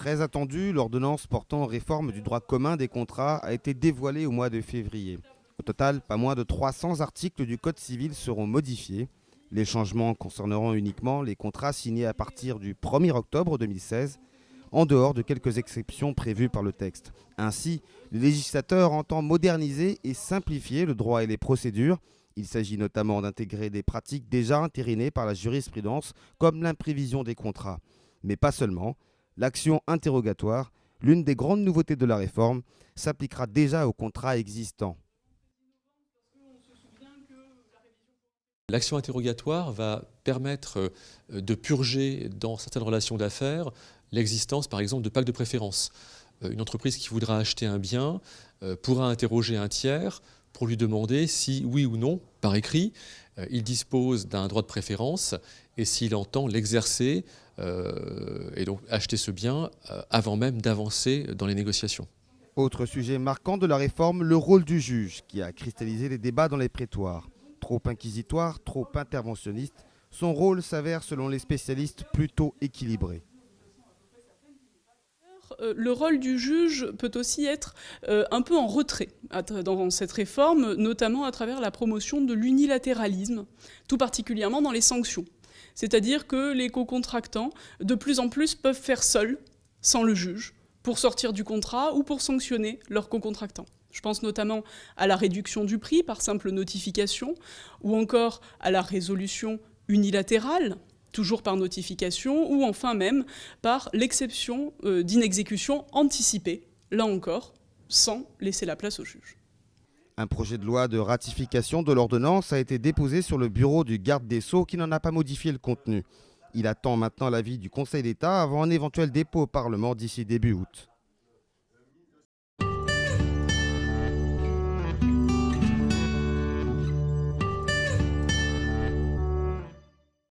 Très attendue, l'ordonnance portant réforme du droit commun des contrats a été dévoilée au mois de février. Au total, pas moins de 300 articles du Code civil seront modifiés. Les changements concerneront uniquement les contrats signés à partir du 1er octobre 2016, en dehors de quelques exceptions prévues par le texte. Ainsi, le législateur entend moderniser et simplifier le droit et les procédures. Il s'agit notamment d'intégrer des pratiques déjà entérinées par la jurisprudence, comme l'imprévision des contrats. Mais pas seulement. L'action interrogatoire, l'une des grandes nouveautés de la réforme, s'appliquera déjà aux contrats existants. L'action interrogatoire va permettre de purger dans certaines relations d'affaires l'existence par exemple de pactes de préférence. Une entreprise qui voudra acheter un bien pourra interroger un tiers pour lui demander si oui ou non, par écrit, il dispose d'un droit de préférence et s'il entend l'exercer et donc acheter ce bien avant même d'avancer dans les négociations. Autre sujet marquant de la réforme, le rôle du juge, qui a cristallisé les débats dans les prétoires. Trop inquisitoire, trop interventionniste, son rôle s'avère, selon les spécialistes, plutôt équilibré. Le rôle du juge peut aussi être un peu en retrait dans cette réforme, notamment à travers la promotion de l'unilatéralisme, tout particulièrement dans les sanctions. C'est-à-dire que les co-contractants, de plus en plus, peuvent faire seuls, sans le juge, pour sortir du contrat ou pour sanctionner leurs co-contractants. Je pense notamment à la réduction du prix par simple notification, ou encore à la résolution unilatérale, toujours par notification, ou enfin même par l'exception d'inexécution anticipée, là encore, sans laisser la place au juge. Un projet de loi de ratification de l'ordonnance a été déposé sur le bureau du garde des Sceaux qui n'en a pas modifié le contenu. Il attend maintenant l'avis du Conseil d'État avant un éventuel dépôt au Parlement d'ici début août.